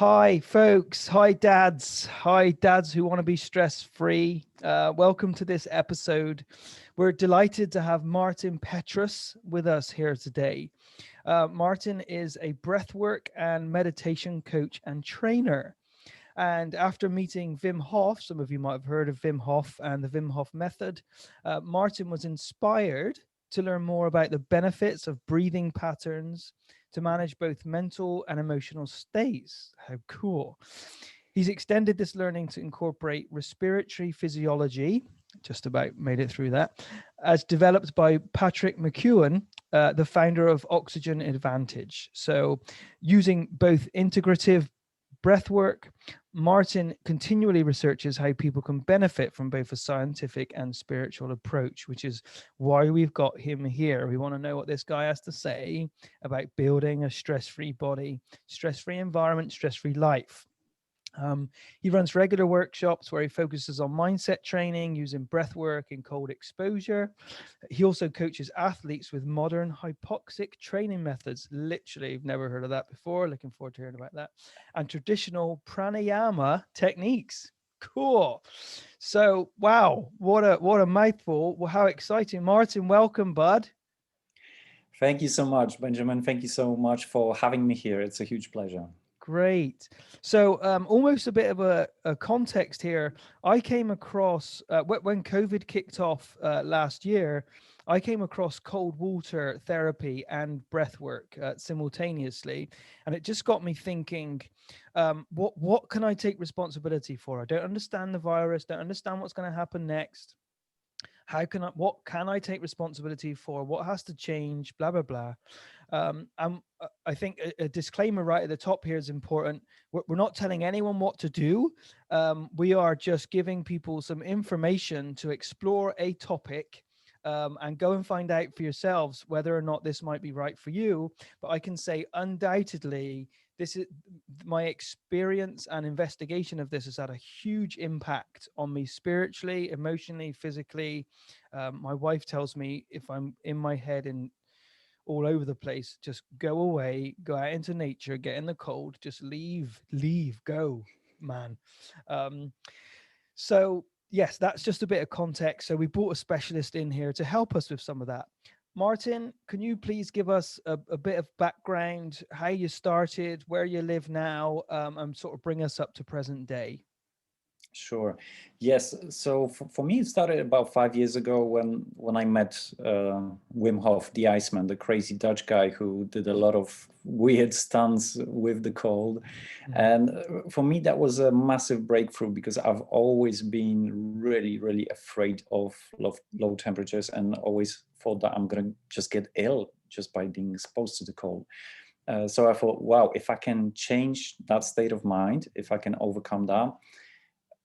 Hi, folks. Hi, dads. Hi, dads who want to be stress-free. Welcome to this episode. We're delighted to have Martin Petrus with us here today. Martin is a breathwork and meditation coach and trainer. And after meeting Wim Hof, some of you might have heard of Wim Hof and the Wim Hof method, Martin was inspired to learn more about the benefits of breathing patterns to manage both mental and emotional states. How cool. He's extended this learning to incorporate respiratory physiology, just about made it through that, as developed by Patrick McKeown, the founder of Oxygen Advantage. So using both integrative breathwork, Martin continually researches how people can benefit from both a scientific and spiritual approach, which is why we've got him here. We want to know what this guy has to say about building a stress-free body, stress-free environment, stress-free life. He runs regular workshops where he focuses on mindset training using breath work and cold exposure. He also coaches athletes with modern hypoxic training methods. Literally, I've never heard of that before. Looking forward to hearing about that. And traditional pranayama techniques. Cool. So, wow, what a mouthful. Well, how exciting. Martin, welcome, bud. Thank you so much, Benjamin. Thank you so much for having me here. It's a huge pleasure. Great. So almost a bit of a context here. I came across, when COVID kicked off last year, I came across cold water therapy and breath work simultaneously. And it just got me thinking, what can I take responsibility for? I don't understand the virus, don't understand what's going to happen next. What can I take responsibility for? What has to change? Blah, blah, blah. I think a disclaimer right at the top here is important. We're not telling anyone what to do. We are just giving people some information to explore a topic and go and find out for yourselves whether or not this might be right for you. But I can say undoubtedly, this is my experience and investigation of this has had a huge impact on me spiritually, emotionally, physically. My wife tells me if I'm in my head and all over the place, just go away, go out into nature, get in the cold, just leave, go, man. Um, so yes, that's just a bit of context. So we brought a specialist in here to help us with some of that. Martin, can you please give us a bit of background, how you started, where you live now, and sort of bring us up to present day? Sure. Yes. So for me, it started about 5 years ago when I met Wim Hof, the Iceman, the crazy Dutch guy who did a lot of weird stunts with the cold. And for me, that was a massive breakthrough because I've always been really, really afraid of low temperatures and always thought that I'm going to just get ill just by being exposed to the cold. So I thought, wow, if I can change that state of mind, if I can overcome that,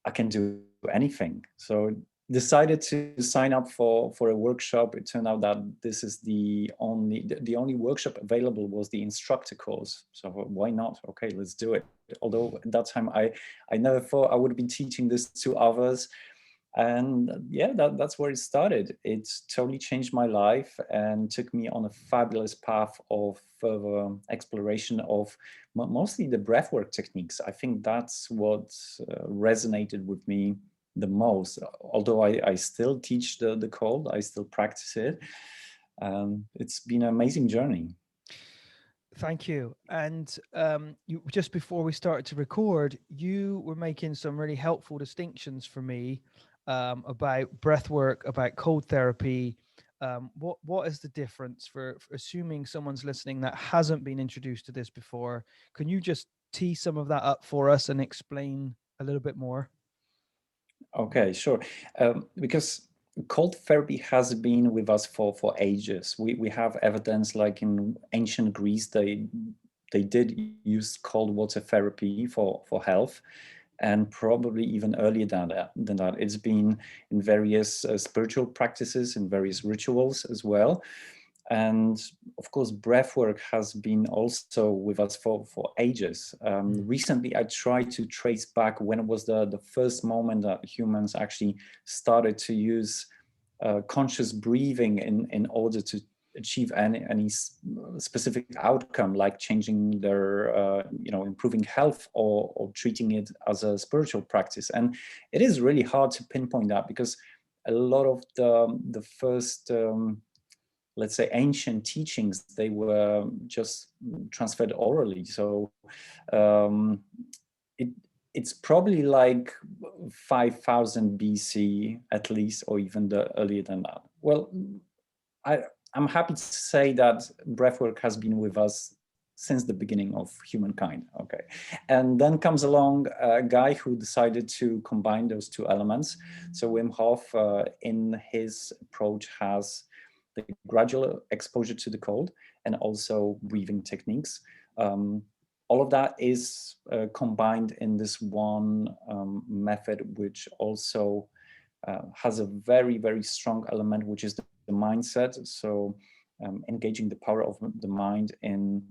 I can do anything. So decided to sign up for a workshop. It turned out that this is the only workshop available was the instructor course. So why not? Okay, let's do it. Although at that time I never thought I would be teaching this to others. And yeah, that's where it started. It totally changed my life and took me on a fabulous path of further exploration of mostly the breathwork techniques. I think that's what resonated with me the most. Although I still teach the cold, I still practice it. It's been an amazing journey. Thank you. And you, just before we started to record, you were making some really helpful distinctions for me about breath work, about cold therapy. What is the difference for assuming someone's listening that hasn't been introduced to this before? Can you just tee some of that up for us and explain a little bit more? Okay, sure. Because cold therapy has been with us for ages. We have evidence, like in ancient Greece, they did use cold water therapy for health, and probably even earlier than that. It's been in various spiritual practices, in various rituals as well. And of course, breathwork has been also with us for ages. Recently, I tried to trace back when was the first moment that humans actually started to use conscious breathing in order to achieve any specific outcome, like changing their, improving health, or treating it as a spiritual practice. And it is really hard to pinpoint that, because a lot of the first, let's say, ancient teachings, they were just transferred orally. So it's probably like 5,000 BC at least, or even earlier than that. Well, I'm happy to say that breathwork has been with us since the beginning of humankind. Okay, and then comes along a guy who decided to combine those two elements. So Wim Hof, in his approach, has the gradual exposure to the cold and also breathing techniques. All of that is combined in this one method, which also has a very, very strong element, which is the mindset. So engaging the power of the mind in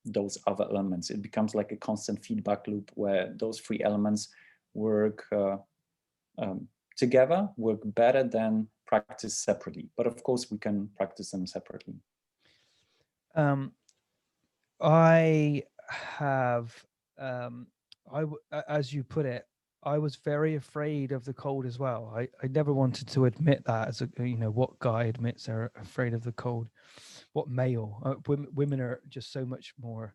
those other elements. It becomes like a constant feedback loop where those three elements work together, work better than practice separately. But of course, we can practice them separately. I have, as you put it, I was very afraid of the cold as well. I never wanted to admit that, as what guy admits they're afraid of the cold? What male? Women are just so much more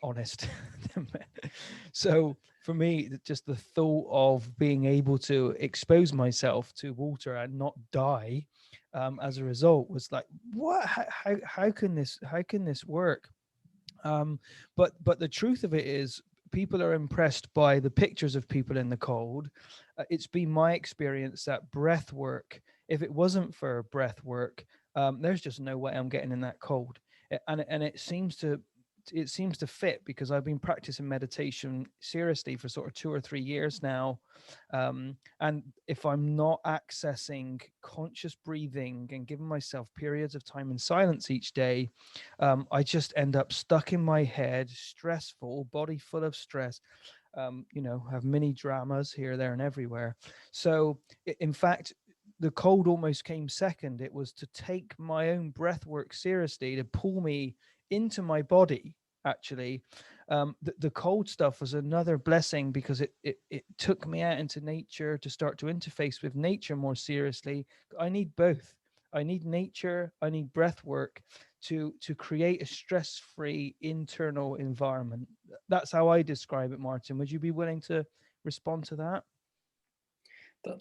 honest than men. So for me, just the thought of being able to expose myself to water and not die as a result was like, what? How can this work? But the truth of it is, people are impressed by the pictures of people in the cold. It's been my experience that breath work, if it wasn't for breath work, there's just no way I'm getting in that cold. And it seems to fit, because I've been practicing meditation seriously for sort of 2 or 3 years now. And if I'm not accessing conscious breathing and giving myself periods of time in silence each day, I just end up stuck in my head, stressful, body full of stress, have mini dramas here, there, and everywhere. So in fact, the cold almost came second. It was to take my own breath work seriously, to pull me into my body. Actually, the cold stuff was another blessing, because it took me out into nature to start to interface with nature more seriously. I need both. I need nature, I need breath work to create a stress-free internal environment. That's how I describe it. Martin, would you be willing to respond to that?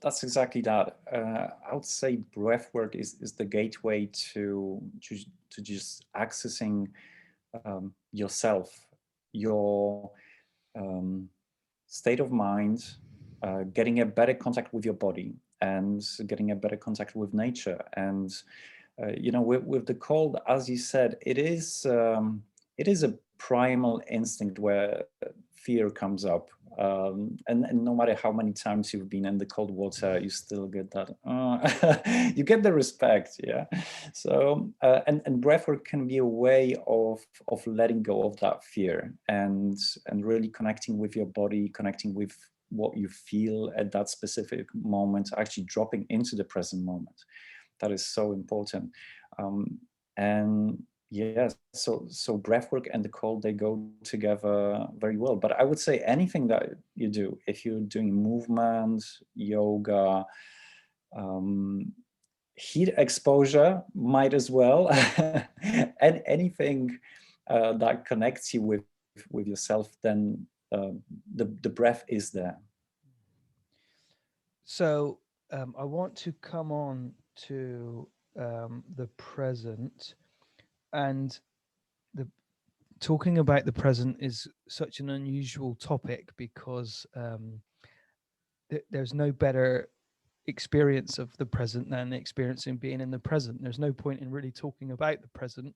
That's exactly that. I would say breath work is the gateway to just accessing yourself, your state of mind, getting a better contact with your body, and getting a better contact with nature. And with the cold, as you said, it is a primal instinct where fear comes up. And no matter how many times you've been in the cold water, you still get that, you get the respect. Yeah. So, and breathwork can be a way of letting go of that fear, and really connecting with your body, connecting with what you feel at that specific moment, actually dropping into the present moment. That is so important. And yes, so breathwork and the cold, they go together very well. But I would say anything that you do, if you're doing movement, yoga, heat exposure, might as well, and anything that connects you with yourself, then the breath is there. So I want to come on to the present, and the talking about the present is such an unusual topic, because there's no better experience of the present than experiencing being in the present. There's no point in really talking about the present.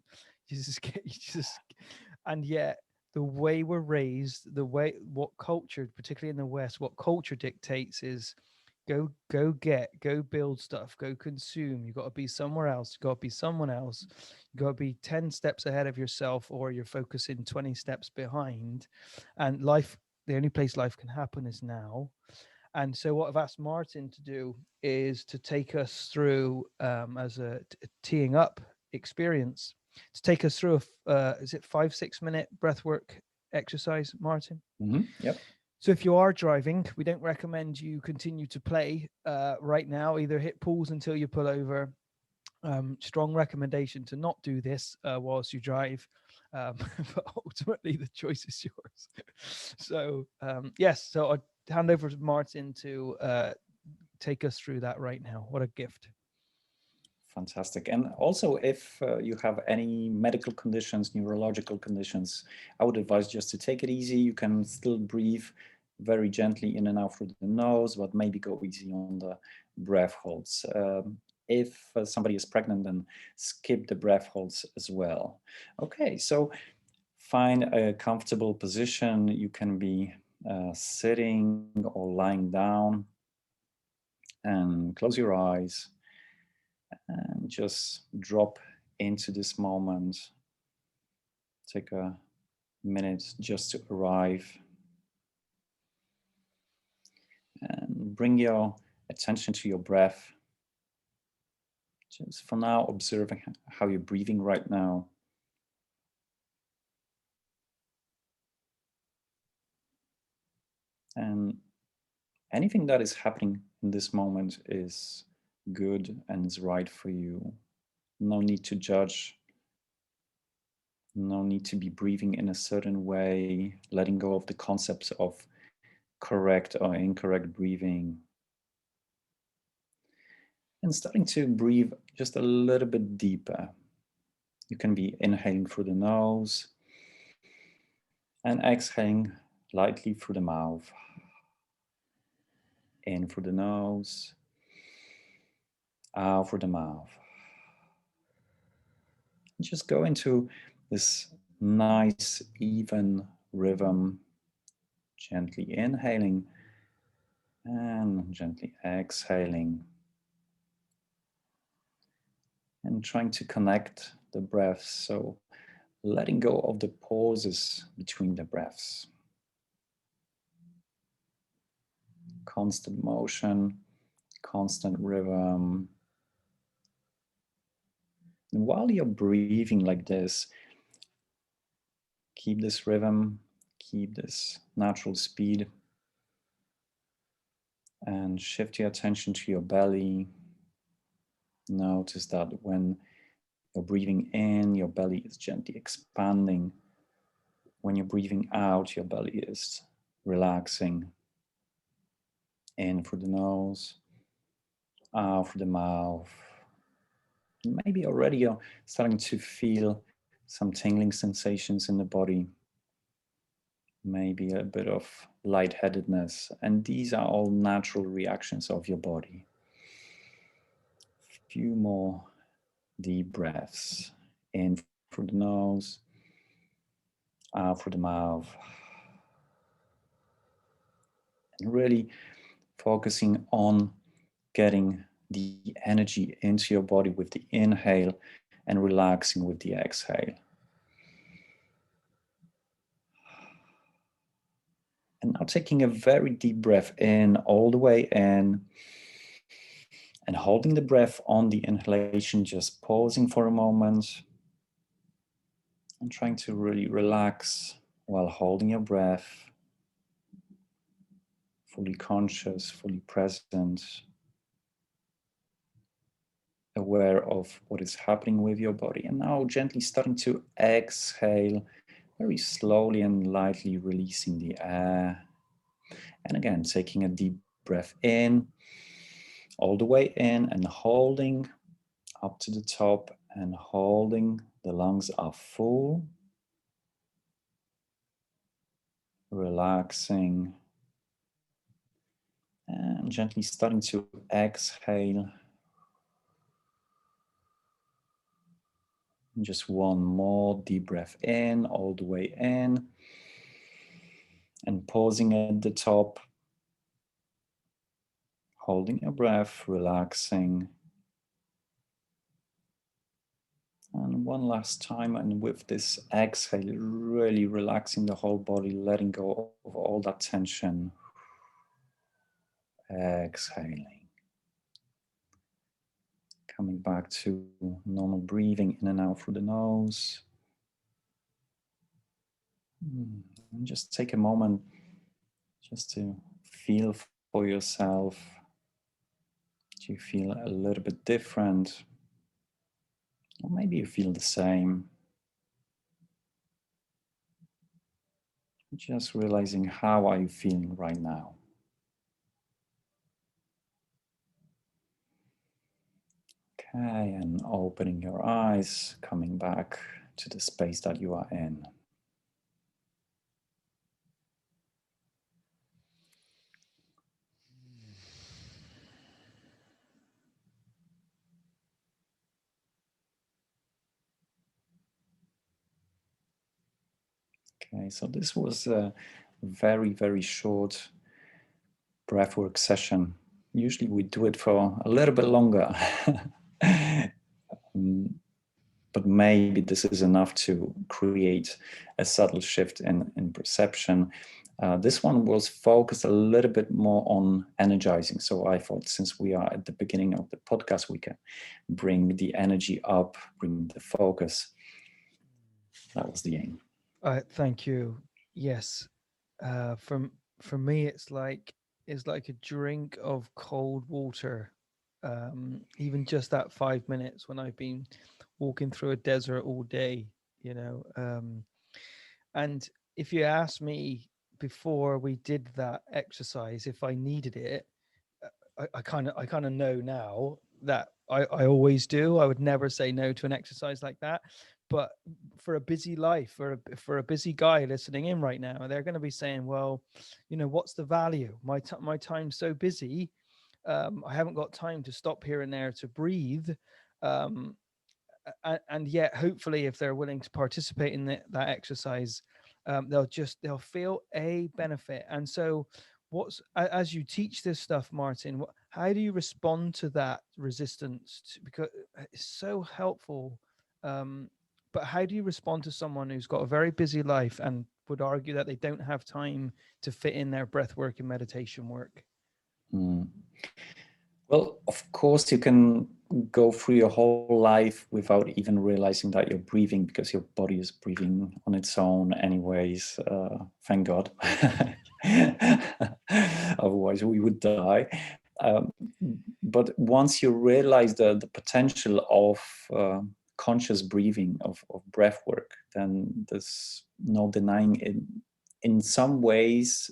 And yet the way we're raised, what culture, particularly in the West, what culture dictates is go build stuff, go consume. You got to be somewhere else, you got to be someone else, you got to be 10 steps ahead of yourself, or you're focusing 20 steps behind. And life, the only place life can happen is now. And so what I've asked Martin to do is to take us through, as a teeing up experience. To take us through is it 5-6 minute breathwork exercise, Martin? Yep. So if you are driving, we don't recommend you continue to play right now. Either hit pause until you pull over. Strong recommendation to not do this whilst you drive, but ultimately the choice is yours. So yes, so I'll hand over to Martin to take us through that right now. What a gift. Fantastic. And also, if you have any medical conditions, neurological conditions, I would advise just to take it easy. You can still breathe very gently in and out through the nose, but maybe go easy on the breath holds. If somebody is pregnant, then skip the breath holds as well. Okay, so find a comfortable position. You can be sitting or lying down, and close your eyes and just drop into this moment. Take a minute just to arrive and bring your attention to your breath. Just for now, observing how you're breathing right now. And anything that is happening in this moment is good and is right for you. No need to judge. No need to be breathing in a certain way, letting go of the concepts of correct or incorrect breathing. And starting to breathe just a little bit deeper. You can be inhaling through the nose and exhaling lightly through the mouth. In through the nose, out through the mouth. Just go into this nice, even rhythm, gently inhaling and gently exhaling. And trying to connect the breaths, so letting go of the pauses between the breaths. Constant motion, constant rhythm. And while you're breathing like this, keep this rhythm, keep this natural speed, and shift your attention to your belly. Notice that when you're breathing in, your belly is gently expanding. When you're breathing out, your belly is relaxing. In through the nose, out through the mouth. Maybe already you're starting to feel some tingling sensations in the body. Maybe a bit of lightheadedness. And these are all natural reactions of your body. Few more deep breaths. In through the nose, out through the mouth. And really focusing on getting the energy into your body with the inhale and relaxing with the exhale. And now taking a very deep breath in, all the way in, and holding the breath on the inhalation, just pausing for a moment and trying to really relax while holding your breath, fully conscious, fully present, aware of what is happening with your body. And now gently starting to exhale, very slowly and lightly releasing the air. And again, taking a deep breath in, all the way in, and holding up to the top, and holding. The lungs are full. Relaxing. And gently starting to exhale. And just one more deep breath in, all the way in. And pausing at the top. Holding your breath, relaxing. And one last time, and with this exhale, really relaxing the whole body, letting go of all that tension. Exhaling. Coming back to normal breathing in and out through the nose. And just take a moment just to feel for yourself. Do you feel a little bit different? Or maybe you feel the same. Just realizing, how are you feeling right now? Okay, and opening your eyes, coming back to the space that you are in. Okay, so this was a very, very short breathwork session. Usually we do it for a little bit longer. But maybe this is enough to create a subtle shift in perception. This one was focused a little bit more on energizing. So I thought, since we are at the beginning of the podcast, we can bring the energy up, bring the focus. That was the aim. Thank you. Yes. For me, it's like a drink of cold water. Even just that 5 minutes when I've been walking through a desert all day, you know. And if you asked me before we did that exercise if I needed it, I kind of know now that I always do. I would never say no to an exercise like that. But for a busy life, for a busy guy listening in right now, they're going to be saying, well, you know, what's the value? My time's so busy. I haven't got time to stop here and there to breathe. Um, and yet, hopefully, if they're willing to participate in that exercise, they'll feel a benefit. And so, as you teach this stuff, Martin, how do you respond to that resistance? Because it's so helpful. But how do you respond to someone who's got a very busy life and would argue that they don't have time to fit in their breath work and meditation work? Mm. Well, of course, you can go through your whole life without even realizing that you're breathing, because your body is breathing on its own anyways. Thank God. Otherwise, we would die. Um, but once you realize the potential of conscious breathing, of breath work, then there's no denying it. In some ways,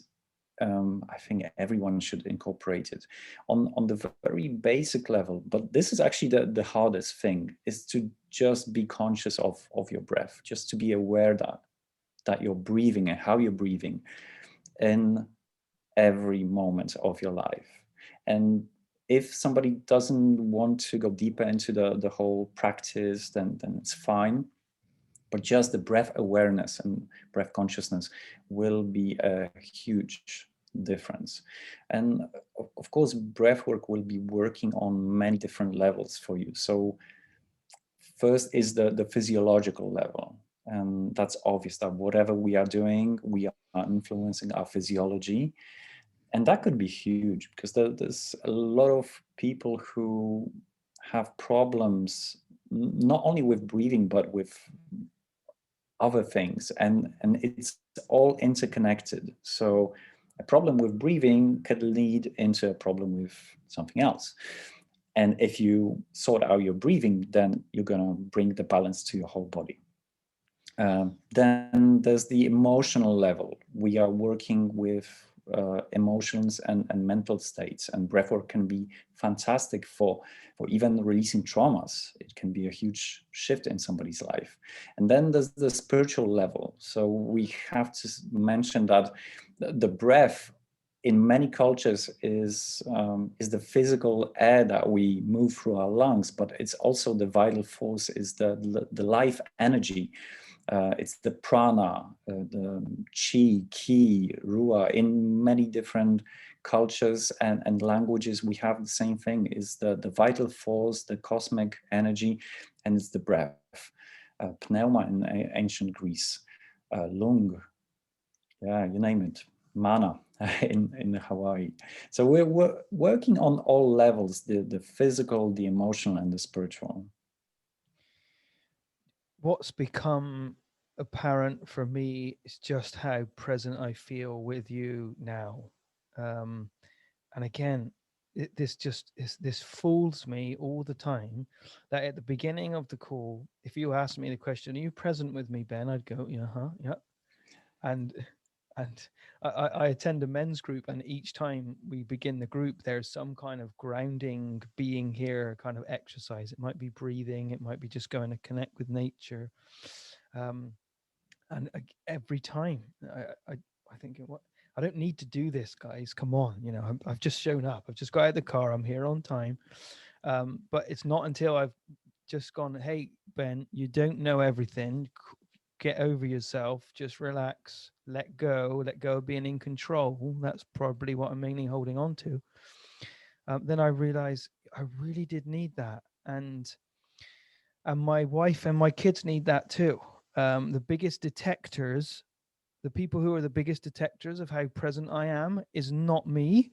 I think everyone should incorporate it on the very basic level. But this is actually the hardest thing, is to just be conscious of your breath, just to be aware that you're breathing and how you're breathing in every moment of your life. And if somebody doesn't want to go deeper into the whole practice, then it's fine. But just the breath awareness and breath consciousness will be a huge difference. And of course, breath work will be working on many different levels for you. So first is the physiological level. And that's obvious that whatever we are doing, we are influencing our physiology. And that could be huge, because there's a lot of people who have problems, not only with breathing, but with other things, and it's all interconnected. So a problem with breathing could lead into a problem with something else. And if you sort out your breathing, then you're going to bring the balance to your whole body. Then there's the emotional level. We are working with emotions and mental states, and breathwork can be fantastic for even releasing traumas. It can be a huge shift in somebody's life. And then there's the spiritual level. So we have to mention that the breath in many cultures is the physical air that we move through our lungs, but it's also the vital force, is the life energy. It's the prana, the chi, ki, ruah. In many different cultures and languages, we have the same thing, is the vital force, the cosmic energy, and it's the breath. Pneuma in ancient Greece, lung, yeah, you name it, mana. in Hawaii. So we're working on all levels: the physical, the emotional, and the spiritual. What's become apparent for me is just how present I feel with you now. Um, and again, this fools me all the time that at the beginning of the call, if you asked me the question, "Are you present with me, Ben?" I'd go, "Yeah, huh, yeah." And and I attend a men's group, and each time we begin the group, there's some kind of grounding, being here kind of exercise. It might be breathing, it might be just going to connect with nature. Um, and every time I think, what, I don't need to do this, guys. Come on, I've just shown up. I've just got out of the car. I'm here on time. But it's not until I've just gone, "Hey, Ben, you don't know everything. Get over yourself. Just relax. Let go of being in control." That's probably what I'm mainly holding on to. Then I realize I really did need that, and my wife and my kids need that too. The biggest detectors, the people who are the biggest detectors of how present I am, is not me.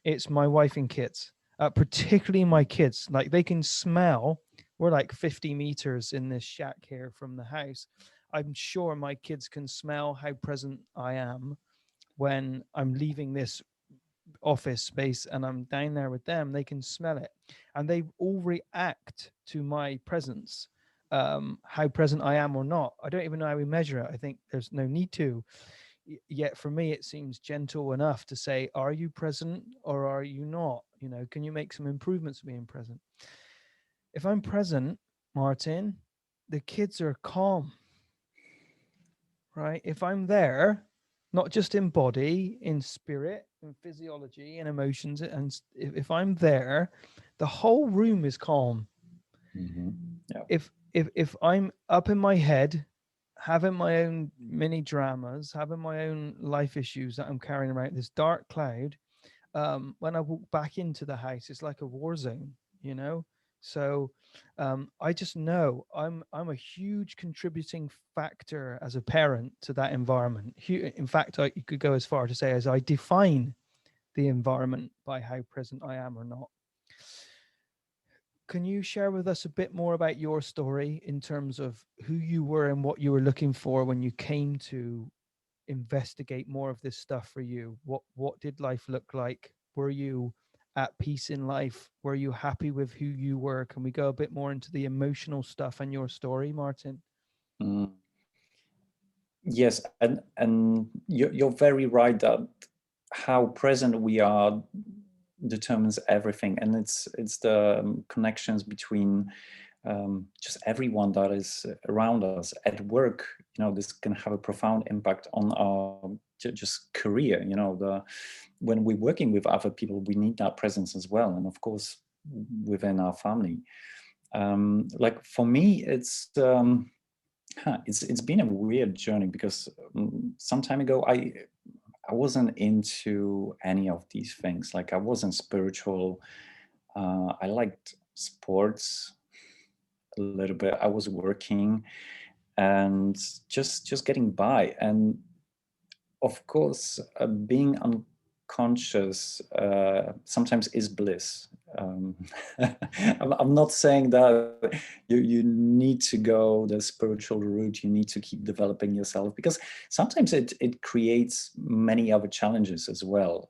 It's my wife and kids, particularly my kids. Like, they can smell. We're like 50 meters in this shack here from the house. I'm sure my kids can smell how present I am when I'm leaving this office space and I'm down there with them. They can smell it, and they all react to my presence, how present I am or not. I don't even know how we measure it. I think there's no need to. Yet for me, it seems gentle enough to say, "Are you present or are you not? Can you make some improvements to being present?" If I'm present, Martin, the kids are calm, right? If I'm there, not just in body, in spirit, in physiology, in emotions, and if I'm there, the whole room is calm. Mm-hmm. Yeah. If I'm up in my head, having my own mini dramas, having my own life issues that I'm carrying around, this dark cloud, when I walk back into the house, it's like a war zone, you know. So I just know I'm a huge contributing factor as a parent to that environment. In fact, you could go as far to say as I define the environment by how present I am or not. Can you share with us a bit more about your story in terms of who you were and what you were looking for when you came to investigate more of this stuff for you? What did life look like? Were you at peace in life? Were you happy with who you were? Can we go a bit more into the emotional stuff and your story, Martin? Mm. Yes, and you're very right that how present we are determines everything, and it's the connections between just everyone that is around us at work. This can have a profound impact on our just career. When we're working with other people, we need that presence as well, and of course within our family. Like for me, it's been a weird journey because some time ago I wasn't into any of these things. Like I wasn't spiritual. I liked sports a little bit. I was working and just getting by. And of course, being unconscious sometimes is bliss. Um, I'm not saying that you need to go the spiritual route. You need to keep developing yourself, because sometimes it creates many other challenges as well.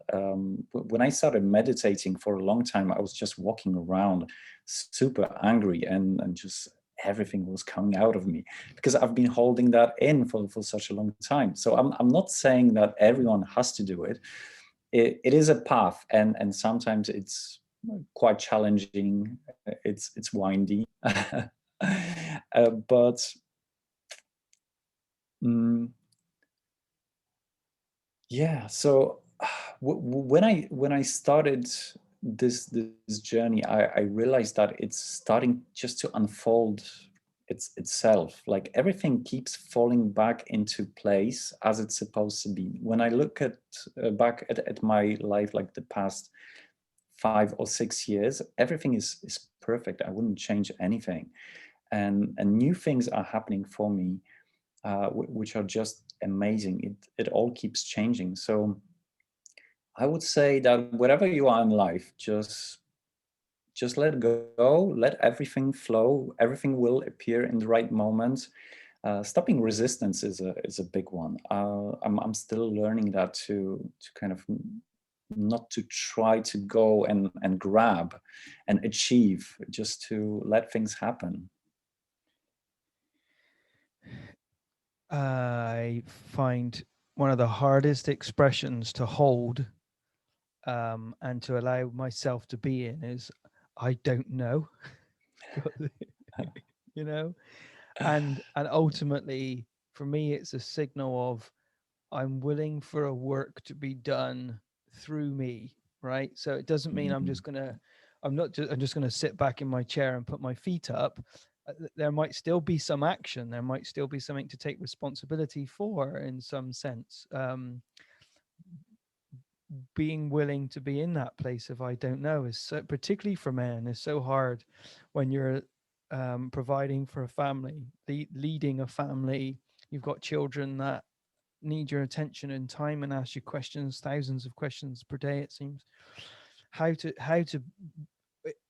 When I started meditating for a long time, I was just walking around super angry and just everything was coming out of me because I've been holding that in for such a long time. So I'm not saying that everyone has to do it. It is a path, and sometimes it's quite challenging. It's windy, but mm, yeah. So when I started this journey, I realized that it's starting just to unfold itself. Like everything keeps falling back into place as it's supposed to be. When I look at back at my life, like the past 5 or 6 years, everything is perfect. I wouldn't change anything, and new things are happening for me, which are just amazing. It all keeps changing. So I would say that wherever you are in life, just let go, let everything flow. Everything will appear in the right moment. Stopping resistance is a big one. I'm still learning that to kind of not to try to go and grab and achieve, just to let things happen. I find one of the hardest expressions to hold and to allow myself to be in is I don't know. You know, and ultimately for me it's a signal of I'm willing for a work to be done through me, right? So it doesn't mean Mhm. I'm just gonna sit back in my chair and put my feet up. There might still be some action. There might still be something to take responsibility for in some sense. Being willing to be in that place of I don't know is so, particularly for men, is so hard when you're providing for a family, leading a family. You've got children that need your attention and time and ask you questions, thousands of questions per day it seems. How to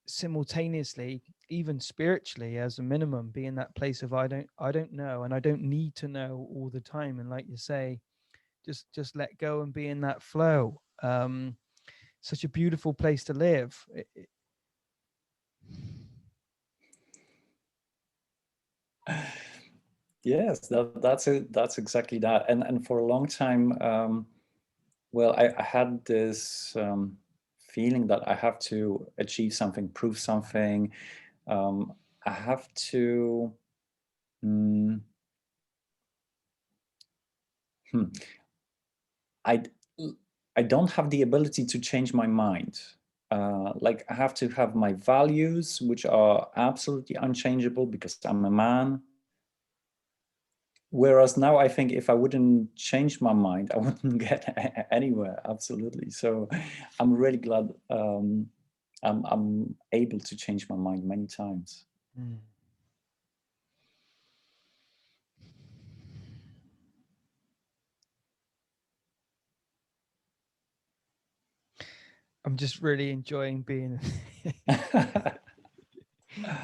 simultaneously, even spiritually as a minimum, be in that place of I don't know, and I don't need to know all the time, and like you say, just let go and be in that flow. Such a beautiful place to live. Yes, that's it. That's exactly that. And for a long time, well, I had this feeling that I have to achieve something, prove something. Um, I have to. mm, hmm, I I don't have the ability to change my mind. Like I have to have my values, which are absolutely unchangeable because I'm a man. Whereas now I think if I wouldn't change my mind, I wouldn't get anywhere. Absolutely. So I'm really glad I'm able to change my mind many times. Mm. I'm just really enjoying being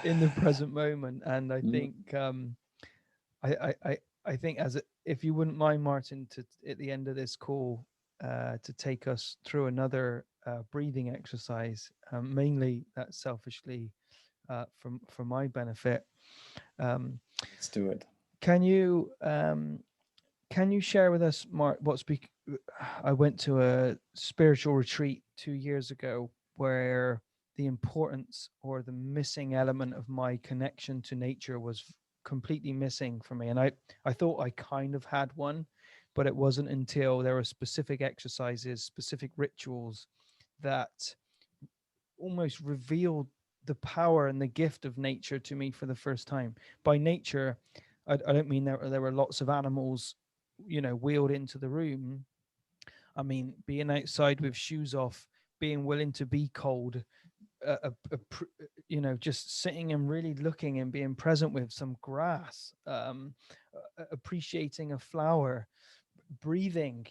in the present moment, and I Mm. think I I I, I think if you wouldn't mind, Martin, to at the end of this call, to take us through another breathing exercise, mainly that selfishly for my benefit. Um, Let's do it. can you can you share with us, Mark, I went to a spiritual retreat 2 years ago where the importance or the missing element of my connection to nature was completely missing for me. And I thought I kind of had one, but it wasn't until there were specific exercises, specific rituals that almost revealed the power and the gift of nature to me for the first time. By nature, I don't mean there were lots of animals, wheeled into the room. I mean being outside with shoes off, being willing to be cold, just sitting and really looking and being present with some grass, appreciating a flower, breathing.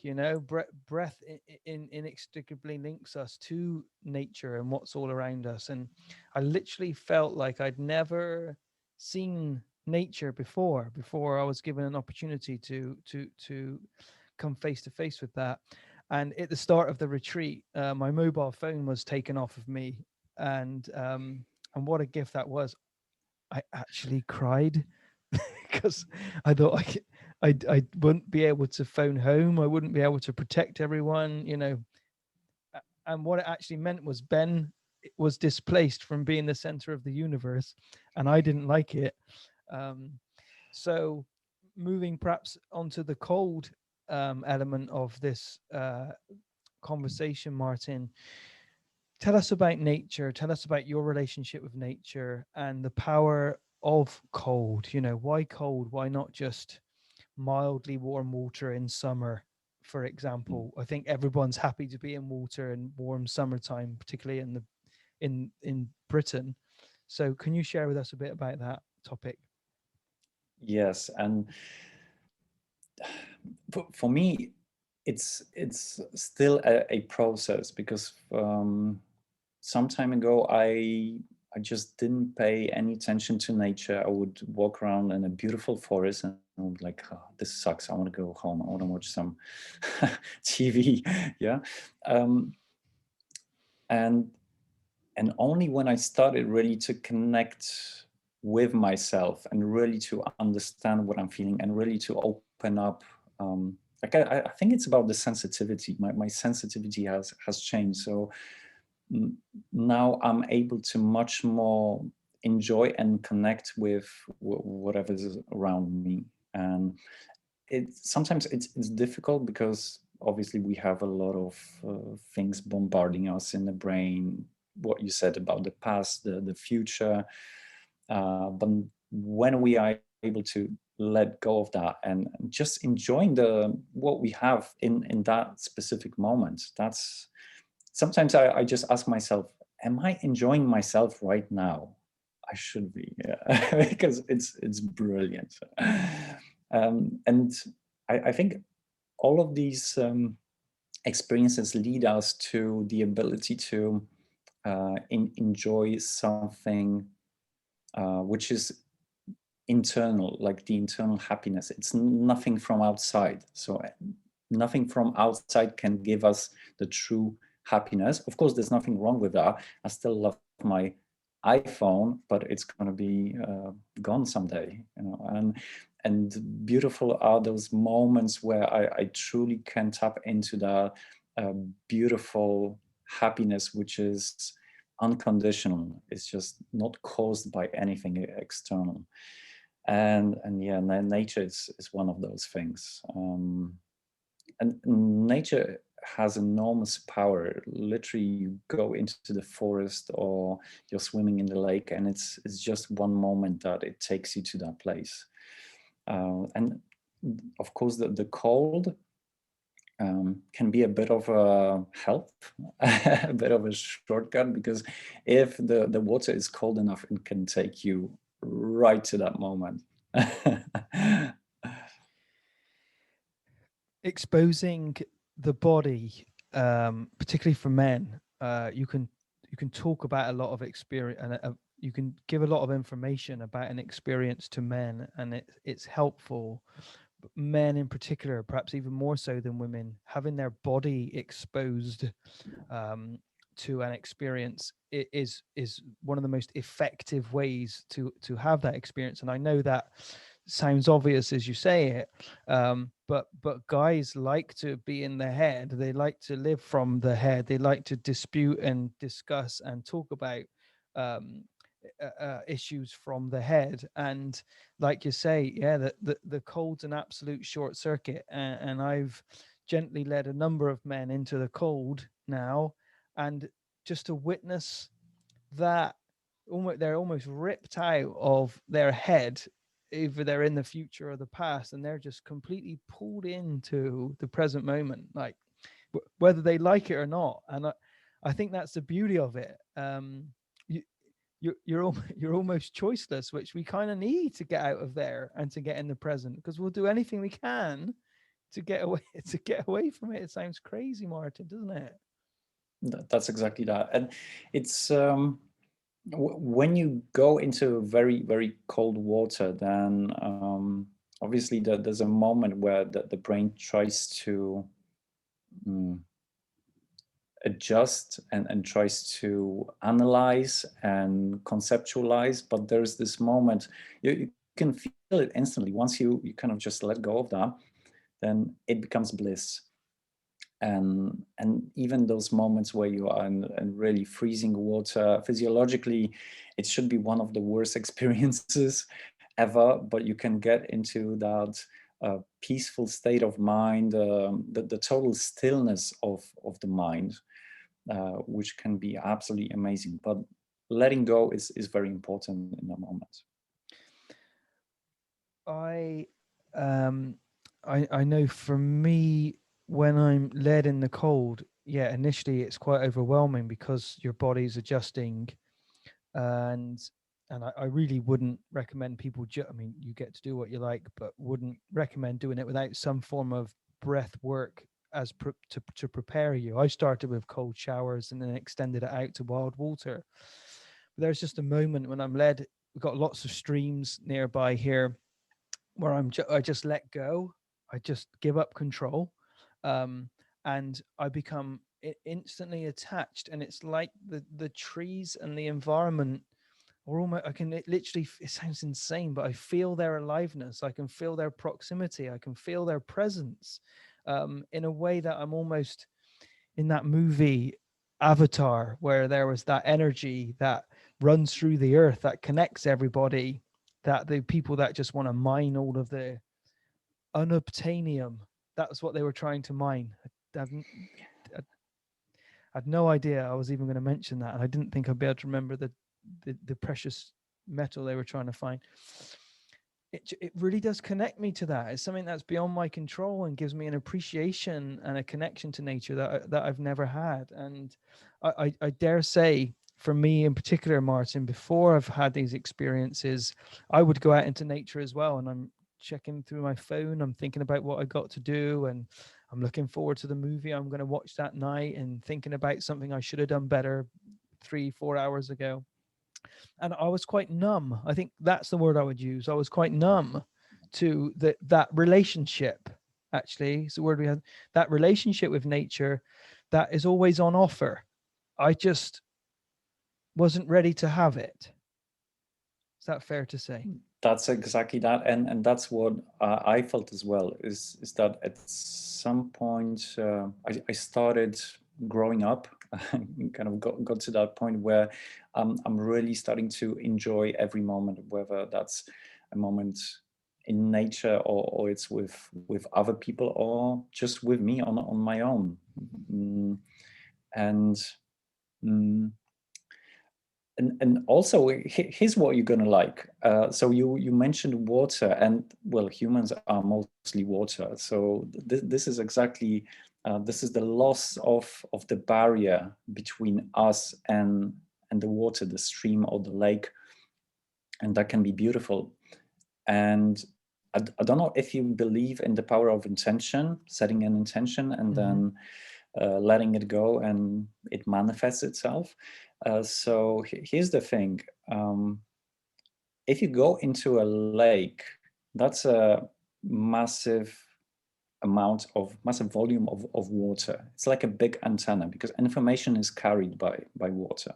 Breath inextricably links us to nature and what's all around us, and I literally felt like I'd never seen nature before I was given an opportunity to come face to face with that. And at the start of the retreat, my mobile phone was taken off of me, and what a gift that was. I actually cried because I thought I wouldn't be able to phone home. I wouldn't be able to protect everyone. And what it actually meant was Ben was displaced from being the center of the universe, and I didn't like it. Um, so, moving perhaps onto the cold element of this conversation, Martin, tell us about nature. Tell us about your relationship with nature and the power of cold. Why cold? Why not just mildly warm water in summer, for example? I think everyone's happy to be in water in warm summertime, particularly in Britain. So can you share with us a bit about that topic? Yes, and for me, it's still a process, because some time ago I just didn't pay any attention to nature. I would walk around in a beautiful forest and I would like, oh, this sucks. I want to go home. I want to watch some TV. Yeah. Um, and only when I started really to connect with myself and really to understand what I'm feeling and really to open up. Like I think it's about the sensitivity. My sensitivity has changed. So now I'm able to much more enjoy and connect with whatever is around me. And sometimes it's difficult because obviously we have a lot of things bombarding us in the brain. What you said about the past, the future, but when we are able to let go of that and just enjoying the what we have in that specific moment, that's sometimes I just ask myself, am I enjoying myself right now? I should be, yeah. Because it's brilliant. And I think all of these experiences lead us to the ability to enjoy something which is internal, like the internal happiness. It's nothing from outside. So nothing from outside can give us the true happiness. Of course, there's nothing wrong with that. I still love my iPhone, but it's going to be gone someday, you know. And beautiful are those moments where I truly can tap into the beautiful happiness, which is unconditional. It's just not caused by anything external. And yeah, nature is one of those things. And nature has enormous power. Literally, you go into the forest or you're swimming in the lake, and it's just one moment that it takes you to that place. And of course, the cold can be a bit of a help, a bit of a shortcut, because if the water is cold enough, it can take you right to that moment. Exposing the body, particularly for men, you can talk about a lot of experience, and you can give a lot of information about an experience to men, and it's helpful. But men in particular, perhaps even more so than women, having their body exposed to an experience is one of the most effective ways to have that experience. And I know that sounds obvious as you say it, but guys like to be in the head. They like to live from the head. They like to dispute and discuss and talk about um, issues from the head. And like you say, yeah, the cold's an absolute short circuit, and I've gently led a number of men into the cold now, and just to witness that, almost they're almost ripped out of their head, either they're in the future or the past, and they're just completely pulled into the present moment, like whether they like it or not. And I think that's the beauty of it. You, you're almost choiceless, which we kind of need to get out of there and to get in the present, because we'll do anything we can to get away to get away from it. It sounds crazy, Martin, doesn't it? That's exactly that. And it's when you go into very, very cold water, then obviously there's a moment where the brain tries to mm, adjust and tries to analyze and conceptualize. But there's this moment, you can feel it instantly. Once you kind of just let go of that, then it becomes bliss. And even those moments where you are in really freezing water, physiologically it should be one of the worst experiences ever, but you can get into that peaceful state of mind, the total stillness of the mind, which can be absolutely amazing. But letting go is very important in that moment. I I know for me, when I'm led in the cold, yeah, initially it's quite overwhelming because your body's adjusting, and I really wouldn't recommend people. I mean, you get to do what you like, but wouldn't recommend doing it without some form of breath work to prepare you. I started with cold showers and then extended it out to wild water. But there's just a moment when I'm led. We've got lots of streams nearby here where I just let go. I just give up control, um, and I become instantly attached. And it's like the trees and the environment, or almost I can literally. It sounds insane, but I feel their aliveness. I can feel their proximity. I can feel their presence, in a way that I'm almost in that movie Avatar, where there was that energy that runs through the earth that connects everybody, that the people that just want to mine all of the unobtainium, that's what they were trying to mine. I had no idea I was even going to mention that, and I didn't think I'd be able to remember the precious metal they were trying to find. It really does connect me to that. It's something that's beyond my control and gives me an appreciation and a connection to nature that I've never had. And I dare say, for me in particular, Martin, before I've had these experiences, I would go out into nature as well, and I'm checking through my phone. I'm thinking about what I got to do, and I'm looking forward to the movie I'm going to watch that night, and thinking about something I should have done better 3-4 hours ago. And I was quite numb. I think that's the word I would use. I was quite numb to that relationship. Actually, it's the word we had. That relationship with nature that is always on offer. I just wasn't ready to have it. Is that fair to say? That's exactly that, and that's what I felt as well. Is that at some point I started growing up, kind of got to that point where I'm really starting to enjoy every moment, whether that's a moment in nature or it's with other people or just with me on my own. And mm, and also here's what you're gonna like. So you mentioned water, and well, humans are mostly water. So this is exactly this is the loss of the barrier between us and the water, the stream or the lake, and that can be beautiful. And I don't know if you believe in the power of intention, setting an intention and then letting it go and it manifests itself. So here's the thing. If you go into a lake, that's a massive massive volume of water. It's like a big antenna because information is carried by water.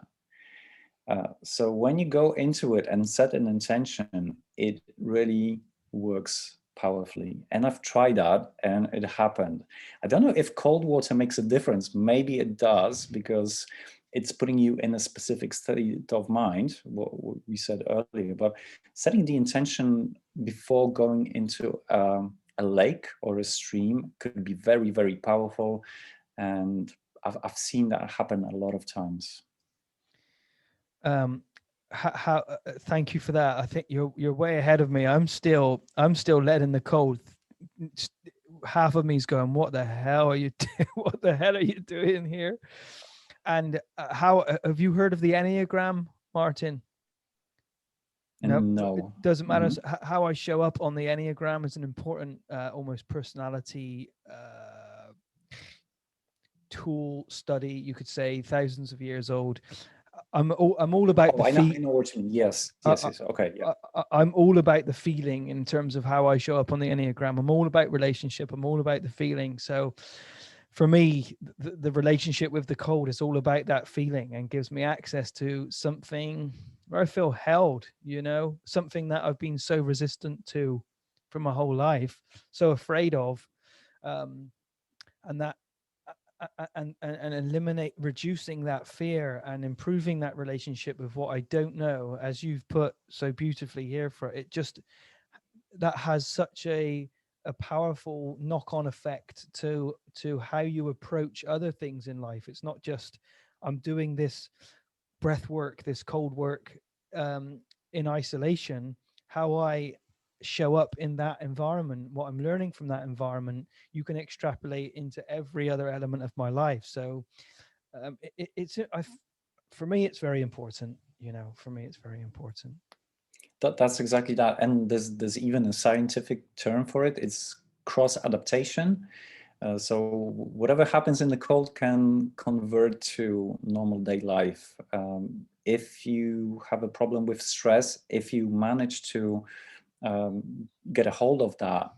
So when you go into it and set an intention, it really works powerfully. And I've tried that and it happened. I don't know if cold water makes a difference. Maybe it does because it's putting you in a specific state of mind, what we said earlier. But setting the intention before going into a lake or a stream could be very, very powerful. And I've seen that happen a lot of times. Thank you for that. I think you're way ahead of me. I'm still led in the cold. Half of me's going, what the hell are you what the hell are you doing here? And how have you heard of the Enneagram, Martin? No, it No. doesn't matter. How I show up on the Enneagram is an important almost personality tool study, you could say, thousands of years old. I'm all about the I know what you mean. Yes. Okay. Yeah. I'm all about the feeling in terms of how I show up on the Enneagram. I'm all about relationship. I'm all about the feeling. So for me, the relationship with the cold is all about that feeling and gives me access to something where I feel held, something that I've been so resistant to for my whole life, so afraid of, and that and eliminate reducing that fear and improving that relationship with what I don't know, as you've put so beautifully here. For it, just that has such a powerful knock-on effect to how you approach other things in life. It's not just I'm doing this breath work, this cold work, in isolation. How I show up in that environment, what I'm learning from that environment, you can extrapolate into every other element of my life. So for me, it's very important. For me, it's very important. That's exactly that. And there's even a scientific term for it. It's cross adaptation. So whatever happens in the cold can convert to normal day life. If you have a problem with stress, if you manage to get a hold of that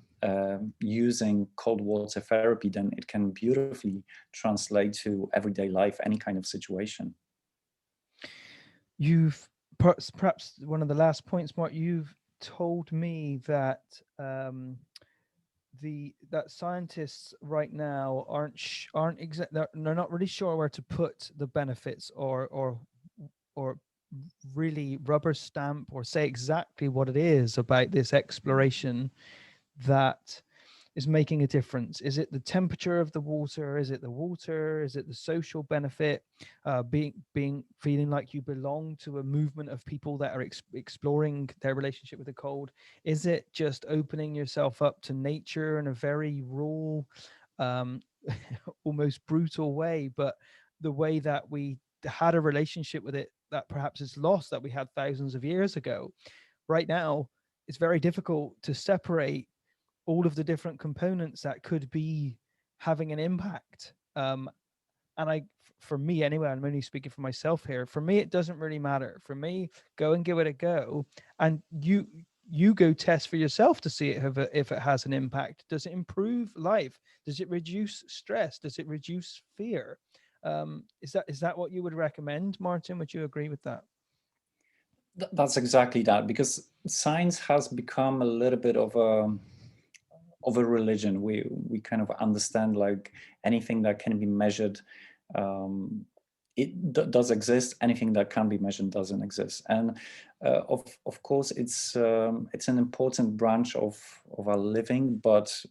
using cold water therapy, then it can beautifully translate to everyday life, any kind of situation. You've perhaps one of the last points, Mark. You've told me that that scientists right now they're not really sure where to put the benefits or really rubber stamp or say exactly what it is about this exploration that is making a difference. Is it the temperature of the water? Is it the water? Is it the social benefit? Feeling like you belong to a movement of people that are exploring their relationship with the cold? Is it just opening yourself up to nature in a very raw, um, almost brutal way, but the way that we had a relationship with it that perhaps is lost, that we had thousands of years ago? Right now, it's very difficult to separate all of the different components that could be having an impact. And for me anyway, I'm only speaking for myself here. For me, it doesn't really matter. For me, go and give it a go, and you go test for yourself to see if it has an impact. Does it improve life? Does it reduce stress? Does it reduce fear? Is that what you would recommend, Martin? Would you agree with that? That's exactly that, because science has become a little bit of a religion. We kind of understand like anything that can be measured, does exist. Anything that can be measured doesn't exist. And of course, it's an important branch of our living. But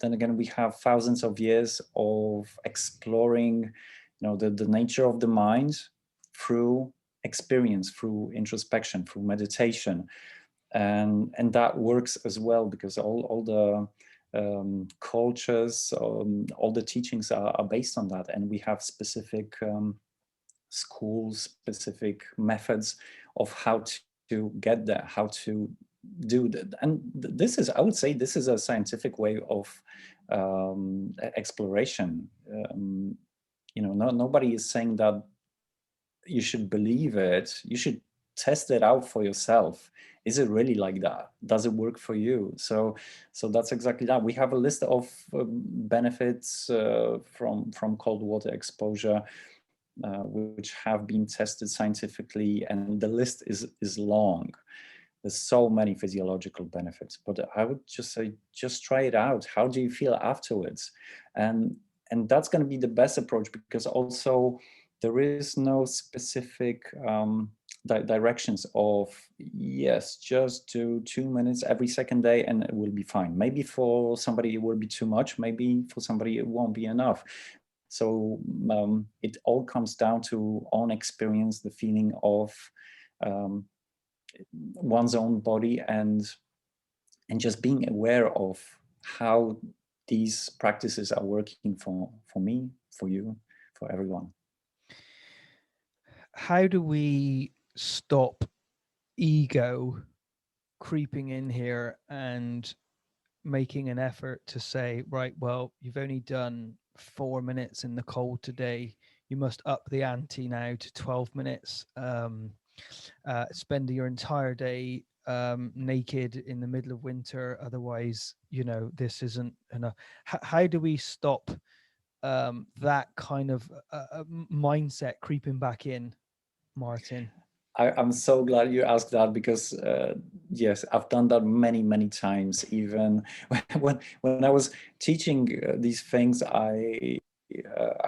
then again, we have thousands of years of exploring, the nature of the mind through experience, through introspection, through meditation, and that works as well, because all the cultures, all the teachings are based on that, and we have specific schools, specific methods of how to get there, how to do that. And this is, I would say, this is a scientific way of exploration. Nobody is saying that you should believe it. You should test it out for yourself. Is it really like that? Does it work for you? So that's exactly that. We have a list of benefits from cold water exposure, which have been tested scientifically, and the list is long. There's so many physiological benefits, but I would just say, just try it out. How do you feel afterwards? And that's going to be the best approach, because also there is no specific directions of, yes, just do 2 minutes every second day and it will be fine. Maybe for somebody it will be too much, maybe for somebody it won't be enough. So it all comes down to own experience, the feeling of one's own body, and just being aware of how these practices are working for me, for you, for everyone. How do we stop ego creeping in here and making an effort to say, right, well, you've only done 4 minutes in the cold today. You must up the ante now to 12 minutes. Spend your entire day naked in the middle of winter. Otherwise, this isn't enough. How do we stop that kind of mindset creeping back in, Martin? I'm so glad you asked that, because yes, I've done that many times. Even when I was teaching these things, I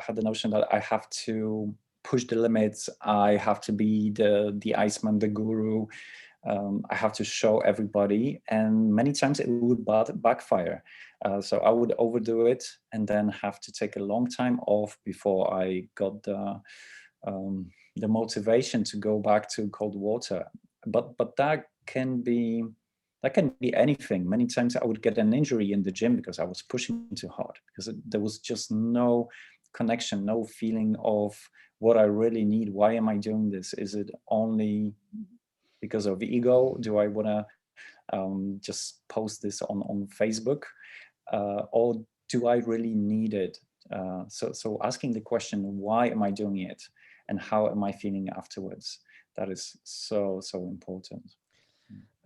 had the notion that I have to push the limits. I have to be the Iceman, the guru. I have to show everybody, and many times it would backfire. So I would overdo it, and then have to take a long time off before I got the motivation to go back to cold water. But that can be anything. Many times I would get an injury in the gym because I was pushing too hard, because there was just no connection, no feeling of what I really need. Why am I doing this? Is it only because of ego? Do I want to just post this on Facebook? Or do I really need it? So asking the question, why am I doing it? And how am I feeling afterwards? That is so important.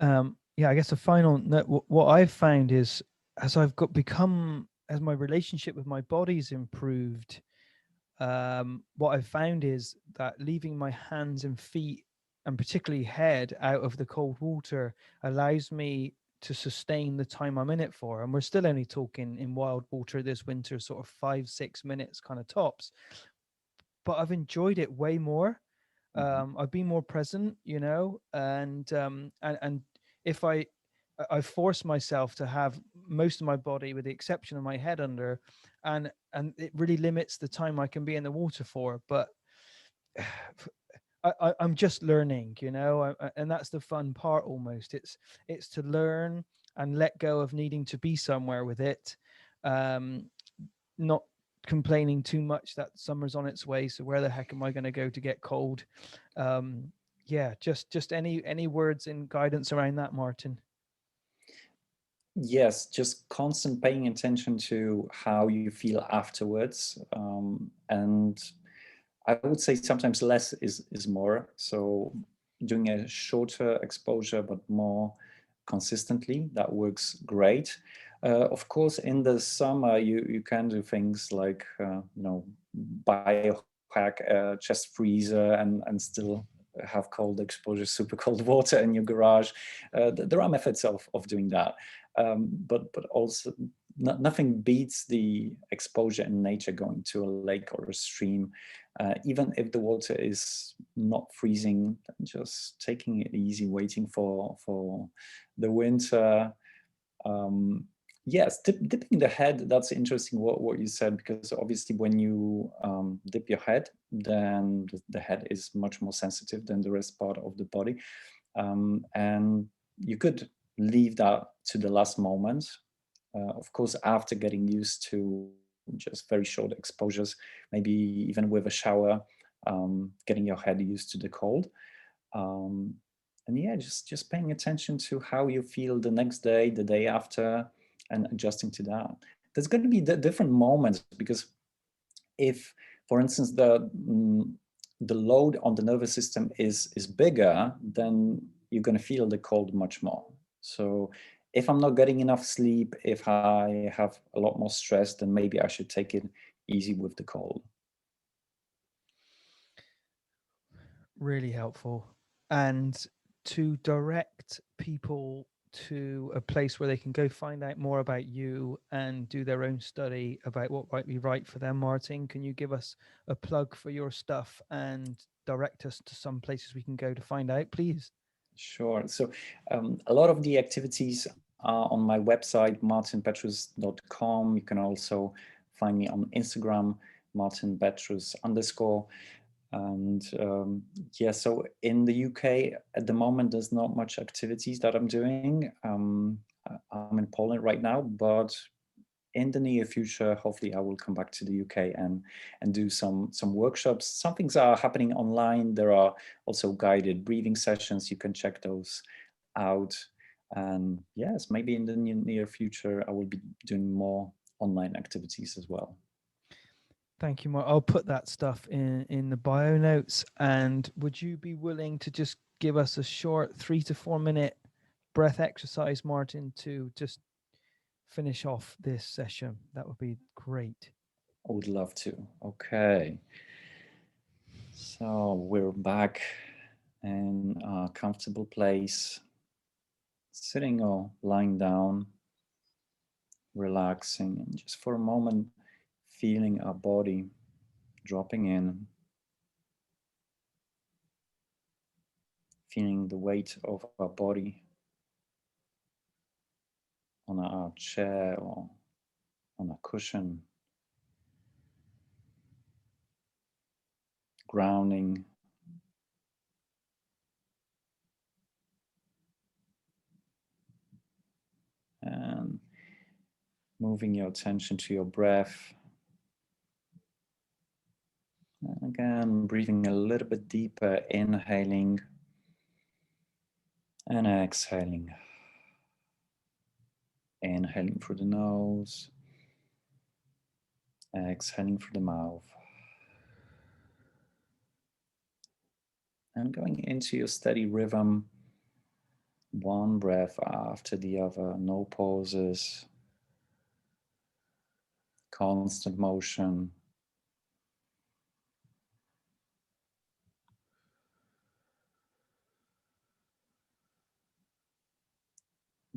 Yeah, I guess a final note, what I've found is as as my relationship with my body's improved, what I've found is that leaving my hands and feet, and particularly head, out of the cold water allows me to sustain the time I'm in it for. And we're still only talking in wild water this winter, sort of 5-6 minutes kind of tops. But I've enjoyed it way more. I've been more present, and if I force myself to have most of my body, with the exception of my head, under, and it really limits the time I can be in the water for. But I'm just learning, and that's the fun part. Almost, it's to learn and let go of needing to be somewhere with it, not complaining too much that summer's on its way, so where the heck am I going to go to get cold? Yeah, just any words and guidance around that, Martin? Yes, just constant paying attention to how you feel afterwards. And I would say sometimes less is more. So doing a shorter exposure, but more consistently, that works great. Of course, in the summer, you can do things like, biohack a chest freezer and still have cold exposure, super cold water in your garage. There are methods of doing that. But also nothing beats the exposure in nature, going to a lake or a stream, even if the water is not freezing, just taking it easy, waiting for the winter. Yes, dipping the head, that's interesting what you said, because obviously when you dip your head, then the head is much more sensitive than the rest part of the body. And you could leave that to the last moment. Of course, after getting used to just very short exposures, maybe even with a shower, getting your head used to the cold. And yeah, just paying attention to how you feel the next day, the day after, and adjusting to that. There's going to be different moments, because if, for instance, the load on the nervous system is bigger, then you're going to feel the cold much more. So if I'm not getting enough sleep, if I have a lot more stress, then maybe I should take it easy with the cold. Really helpful. And to direct people to a place where they can go find out more about you and do their own study about what might be right for them, Martin, can you give us a plug for your stuff and direct us to some places we can go to find out, please? Sure. So a lot of the activities are on my website, martinpetrus.com. You can also find me on Instagram, martinpetrus_. And yeah, so in the UK at the moment, there's not much activities that I'm doing. I'm in Poland right now, but in the near future, hopefully I will come back to the UK and do some workshops. Some things are happening online. There are also guided breathing sessions. You can check those out. And yes, maybe in the near future, I will be doing more online activities as well. Thank you, Mark. I'll put that stuff in the bio notes. And would you be willing to just give us a short 3 to 4 minute breath exercise, Martin, to just finish off this session? That would be great. I would love to. Okay. So we're back in a comfortable place, sitting or lying down, relaxing, and just for a moment, feeling our body dropping in, feeling the weight of our body on our chair or on a cushion, grounding. And moving your attention to your breath. And again, breathing a little bit deeper, inhaling and exhaling. Inhaling through the nose Exhaling through the mouth. And going into your steady rhythm, one breath after the other, no pauses, constant motion.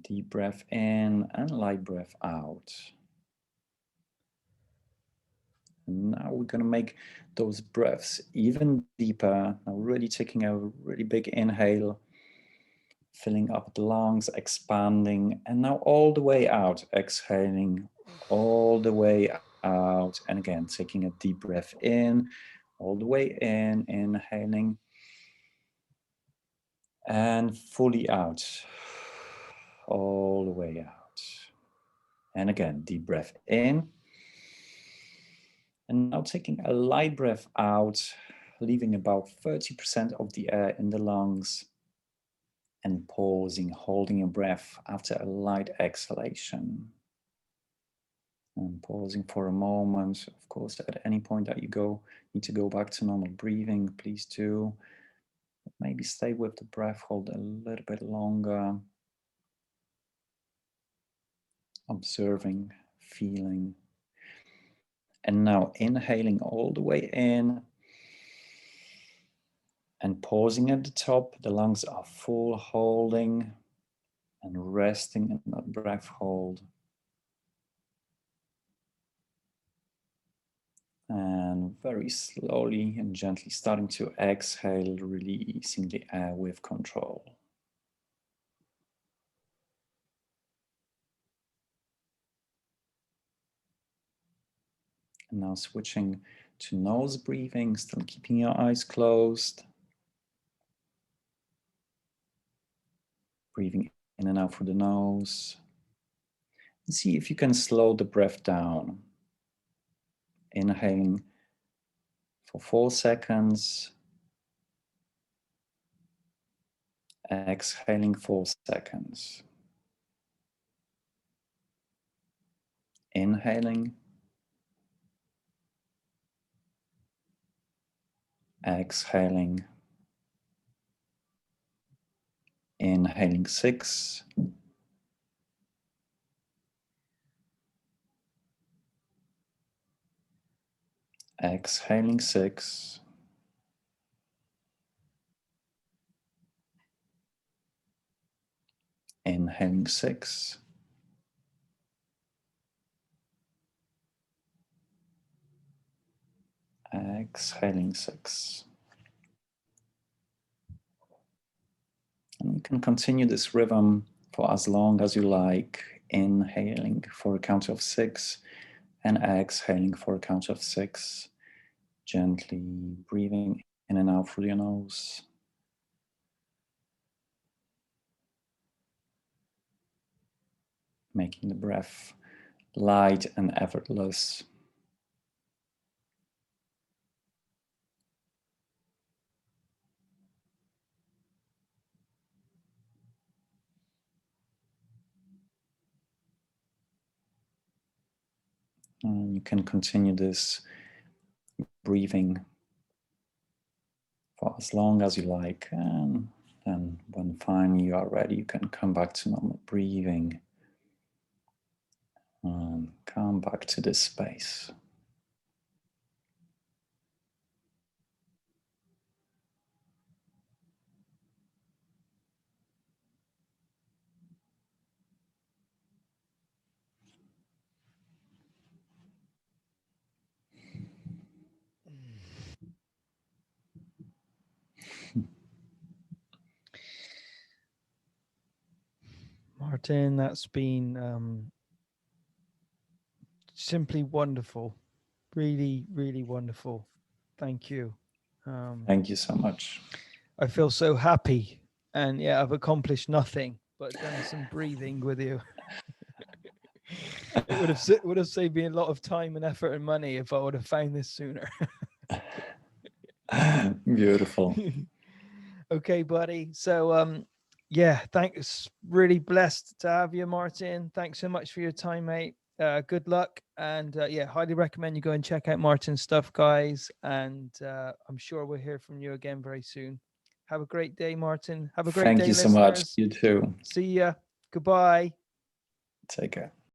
Deep breath in and light breath out. And now we're going to make those breaths even deeper. Now really taking a really big inhale, filling up the lungs, expanding, and now all the way out, exhaling all the way out. And again, taking a deep breath in, all the way in, inhaling, and fully out, all the way out. And again, deep breath in. And now taking a light breath out, leaving about 30% of the air in the lungs, and pausing, holding your breath after a light exhalation. And pausing for a moment. Of course, at any point that you need to go back to normal breathing, please do. Maybe stay with the breath, hold a little bit longer. Observing, feeling. And now inhaling all the way in. And pausing at the top, the lungs are full, holding and resting in that breath hold. And very slowly and gently starting to exhale, releasing the air with control. And now switching to nose breathing, still keeping your eyes closed. Breathing in and out through the nose. And see if you can slow the breath down. Inhaling for 4 seconds. Exhaling 4 seconds. Inhaling. Exhaling. Inhaling 6. Exhaling 6. Inhaling 6. Exhaling 6. And you can continue this rhythm for as long as you like, inhaling for a count of 6 and exhaling for a count of 6. Gently breathing in and out through your nose. Making the breath light and effortless. And you can continue this breathing for as long as you like. And then when finally you are ready, you can come back to normal breathing and come back to this space. Martin, that's been simply wonderful. Really, really wonderful. Thank you. Thank you so much. I feel so happy. And yeah, I've accomplished nothing but done some breathing with you. It would have saved me a lot of time and effort and money if I would have found this sooner. Beautiful. Okay, buddy. So yeah, thanks. Really blessed to have you, Martin. Thanks so much for your time, mate. Good luck. And yeah, highly recommend you go and check out Martin's stuff, guys. And I'm sure we'll hear from you again very soon. Have a great day, Martin. Have a great Thank day, you so much. listeners. You too. See ya. Goodbye. Take care.